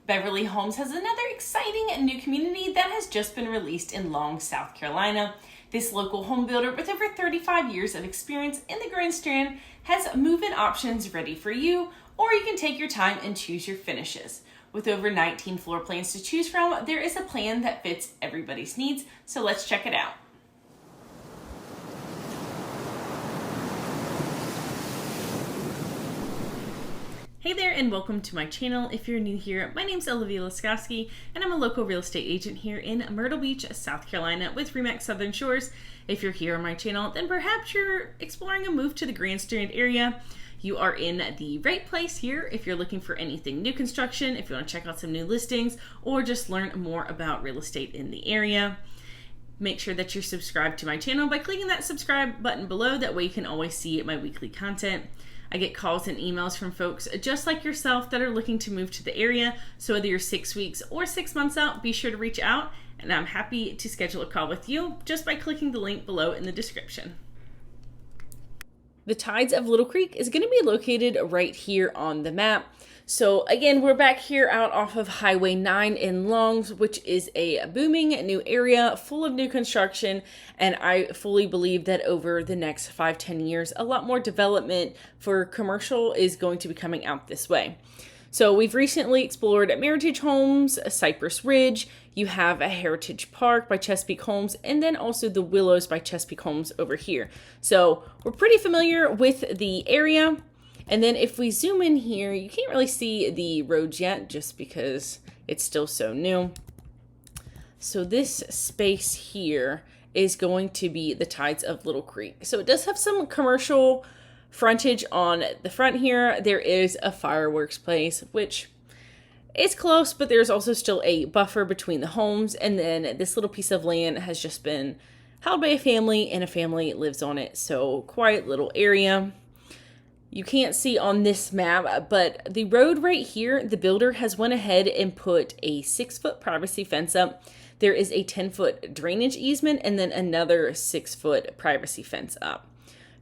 Beverly Homes has another exciting new community that has just been released in Long, South Carolina. This local home builder with over 35 years of experience in the Grand Strand has move-in options ready for you, or you can take your time and choose your finishes. With over 19 floor plans to choose from, there is a plan that fits everybody's needs, so let's check it out. Hey there and welcome to my channel. If you're new here, my name's Olivia Laskowski and I'm a local real estate agent here in Myrtle Beach, South Carolina with Remax Southern Shores. If you're here on my channel, then perhaps you're exploring a move to the Grand Strand area. You are in the right place here if you're looking for anything new construction, if you want to check out some new listings, or just learn more about real estate in the area. Make sure that you're subscribed to my channel by clicking that subscribe button below. That way you can always see my weekly content. I get calls and emails from folks just like yourself that are looking to move to the area. So whether you're 6 weeks or 6 months out, be sure to reach out and I'm happy to schedule a call with you just by clicking the link below in the description. The Tides of Little Creek is going to be located right here on the map. So again, we're back here out off of Highway 9 in Longs, which is a booming new area full of new construction. And I fully believe that over the next 5-10 years, a lot more development for commercial is going to be coming out this way. So we've recently explored Meritage Homes, Cypress Ridge, you have a Heritage Park by Chesapeake Homes, and then also the Willows by Chesapeake Homes over here. So we're pretty familiar with the area. And then if we zoom in here, you can't really see the roads yet just because it's still so new. So this space here is going to be the Tides of Little Creek. So it does have some commercial frontage on the front here. There is a fireworks place, which is close, but there's also still a buffer between the homes. And then this little piece of land has just been held by a family and a family lives on it. So quiet little area. You can't see on this map, but the road right here, the builder has went ahead and put a 6-foot privacy fence up. There is a 10-foot drainage easement and then another 6-foot privacy fence up.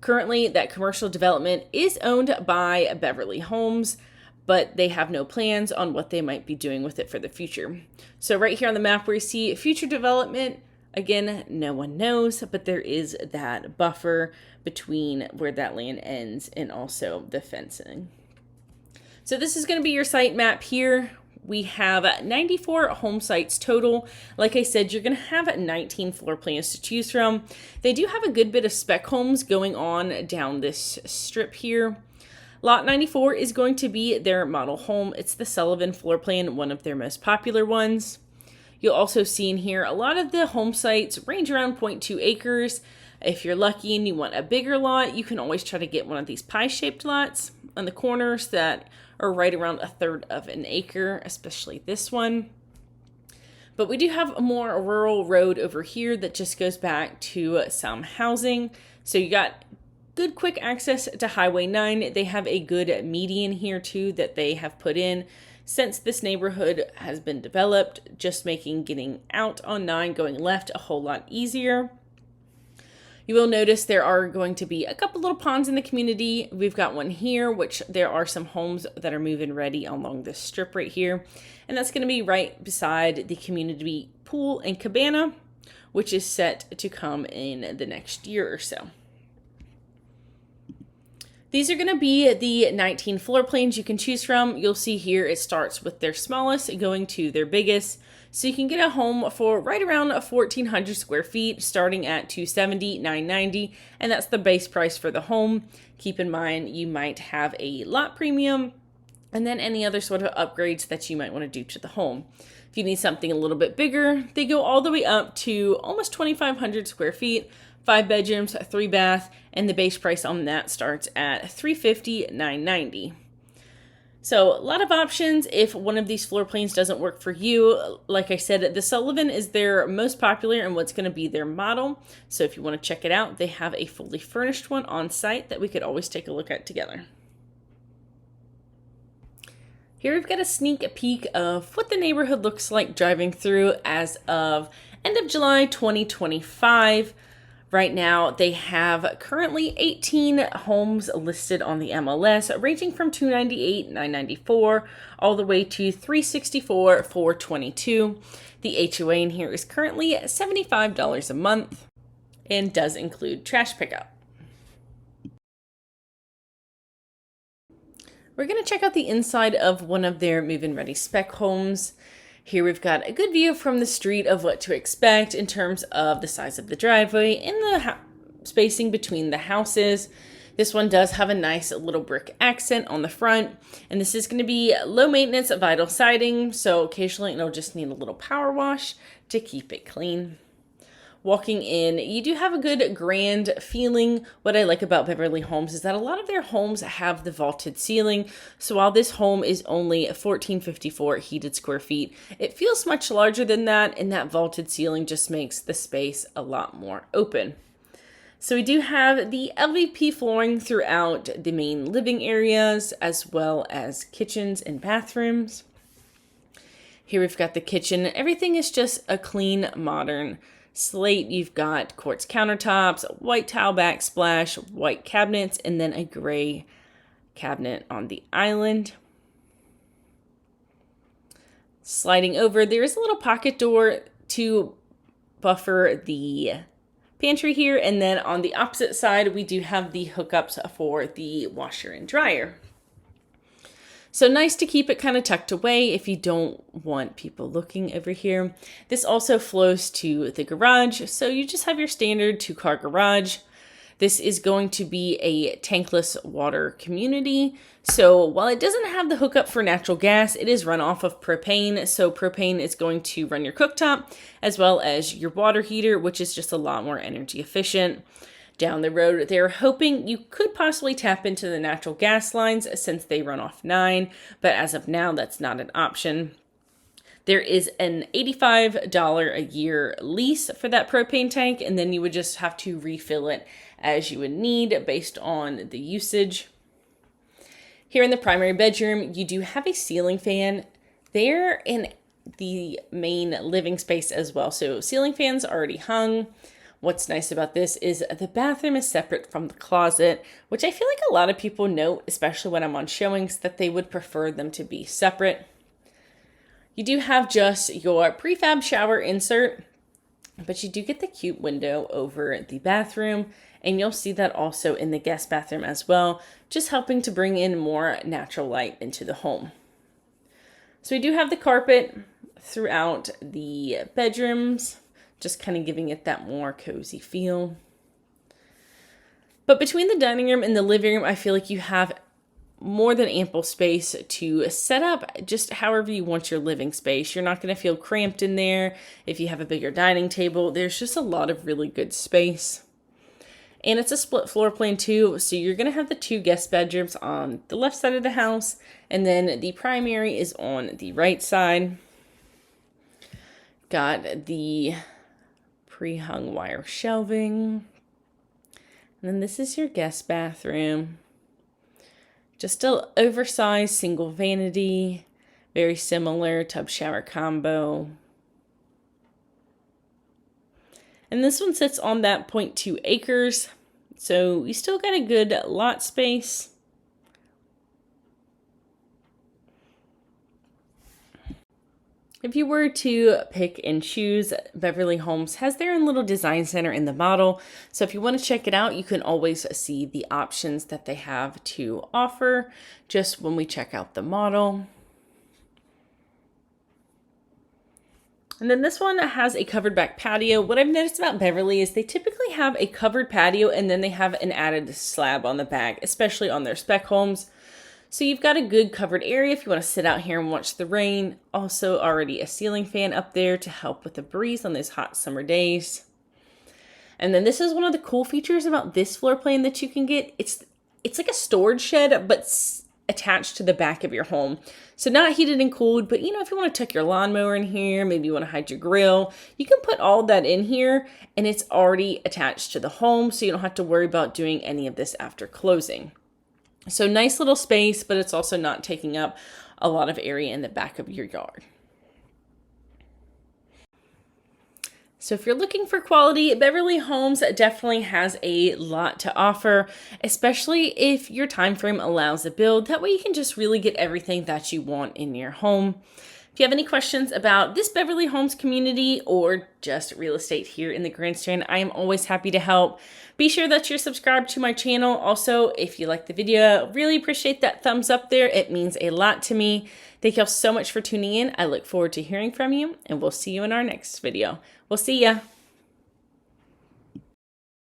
Currently, that commercial development is owned by Beverly Homes, but they have no plans on what they might be doing with it for the future. So right here on the map where you see future development, again, no one knows, but there is that buffer between where that land ends and also the fencing. So this is going to be your site map here. We have 94 home sites total. Like I said, you're going to have 19 floor plans to choose from. They do have a good bit of spec homes going on down this strip here. Lot 94 is going to be their model home. It's the Sullivan floor plan, one of their most popular ones. You'll also see in here a lot of the home sites range around 0.2 acres. If you're lucky and you want a bigger lot, you can always try to get one of these pie-shaped lots on the corners that are right around 1/3 of an acre, especially this one. But we do have a more rural road over here that just goes back to some housing. So you got good quick access to Highway 9. They have a good median here too that they have put in since this neighborhood has been developed, just making getting out on 9 going left a whole lot easier. You will notice there are going to be a couple little ponds in the community. We've got one here, which there are some homes that are move-in ready along this strip right here. And that's going to be right beside the community pool and cabana, which is set to come in the next year or so. These are going to be the 19 floor plans you can choose from. You'll see here it starts with their smallest going to their biggest. So you can get a home for right around 1,400 square feet starting at $270,000, $990, and that's the base price for the home. Keep in mind you might have a lot premium and then any other sort of upgrades that you might want to do to the home. If you need something a little bit bigger, they go all the way up to almost 2,500 square feet. 5 bedrooms, 3 bath, and the base price on that starts at $350,000, $990. So a lot of options if one of these floor plans doesn't work for you. Like I said, the Sullivan is their most popular and what's going to be their model. So if you want to check it out, they have a fully furnished one on site that we could always take a look at together. Here we've got a sneak peek of what the neighborhood looks like driving through as of end of July 2025. Right now, they have currently 18 homes listed on the MLS, ranging from $298, $994, all the way to $364, $422. The HOA in here is currently $75 a month and does include trash pickup. We're going to check out the inside of one of their move-in ready spec homes. Here we've got a good view from the street of what to expect in terms of the size of the driveway and the spacing between the houses. This one does have a nice little brick accent on the front, and this is going to be low maintenance vinyl siding, so occasionally it'll just need a little power wash to keep it clean. Walking in, you do have a good grand feeling. What I like about Beverly Homes is that a lot of their homes have the vaulted ceiling. So while this home is only 1454 heated square feet, it feels much larger than that, and that vaulted ceiling just makes the space a lot more open. So we do have the LVP flooring throughout the main living areas, as well as kitchens and bathrooms. Here we've got the kitchen. Everything is just a clean, modern slate. You've got quartz countertops, white tile backsplash, white cabinets, and then a gray cabinet on the island. Sliding over, there is a little pocket door to buffer the pantry here, and then on the opposite side, we do have the hookups for the washer and dryer. So nice to keep it kind of tucked away if you don't want people looking over here. This also flows to the garage, so you just have your standard 2-car garage. This is going to be a tankless water community. So while it doesn't have the hookup for natural gas, it is run off of propane. So propane is going to run your cooktop as well as your water heater, which is just a lot more energy efficient. Down the road, they're hoping you could possibly tap into the natural gas lines since they run off 9, but as of now, that's not an option. There is an $85 a year lease for that propane tank, and then you would just have to refill it as you would need based on the usage. Here in the primary bedroom, you do have a ceiling fan there in the main living space as well. So ceiling fans already hung. What's nice about this is the bathroom is separate from the closet, which I feel like a lot of people note, especially when I'm on showings, that they would prefer them to be separate. You do have just your prefab shower insert, but you do get the cute window over the bathroom, and you'll see that also in the guest bathroom as well, just helping to bring in more natural light into the home. So we do have the carpet throughout the bedrooms, just kind of giving it that more cozy feel. But between the dining room and the living room, I feel like you have more than ample space to set up just however you want your living space. You're not going to feel cramped in there. If you have a bigger dining table, there's just a lot of really good space. And it's a split floor plan too, so you're going to have the 2 guest bedrooms on the left side of the house, and then the primary is on the right side. Got the pre-hung wire shelving. And then this is your guest bathroom. Just an oversized single vanity, very similar tub shower combo. And this one sits on that 0.2 acres, so you still got a good lot space. If you were to pick and choose, Beverly Homes has their own little design center in the model. So if you want to check it out, you can always see the options that they have to offer just when we check out the model. And then this one has a covered back patio. What I've noticed about Beverly is they typically have a covered patio and then they have an added slab on the back, especially on their spec homes. So you've got a good covered area if you want to sit out here and watch the rain. Also already a ceiling fan up there to help with the breeze on those hot summer days. And then this is one of the cool features about this floor plan that you can get. It's like a storage shed, but attached to the back of your home. So not heated and cooled, but if you want to tuck your lawnmower in here, maybe you want to hide your grill, you can put all that in here and it's already attached to the home. So you don't have to worry about doing any of this after closing. So nice little space, but it's also not taking up a lot of area in the back of your yard. So if you're looking for quality, Beverly Homes definitely has a lot to offer, especially if your time frame allows a build. That way you can just really get everything that you want in your home. If you have any questions about this Beverly Homes community or just real estate here in the Grand Strand, I am always happy to help. Be sure that you're subscribed to my channel. Also, if you like the video, really appreciate that thumbs up there. It means a lot to me. Thank you all so much for tuning in. I look forward to hearing from you, and we'll see you in our next video. We'll see ya.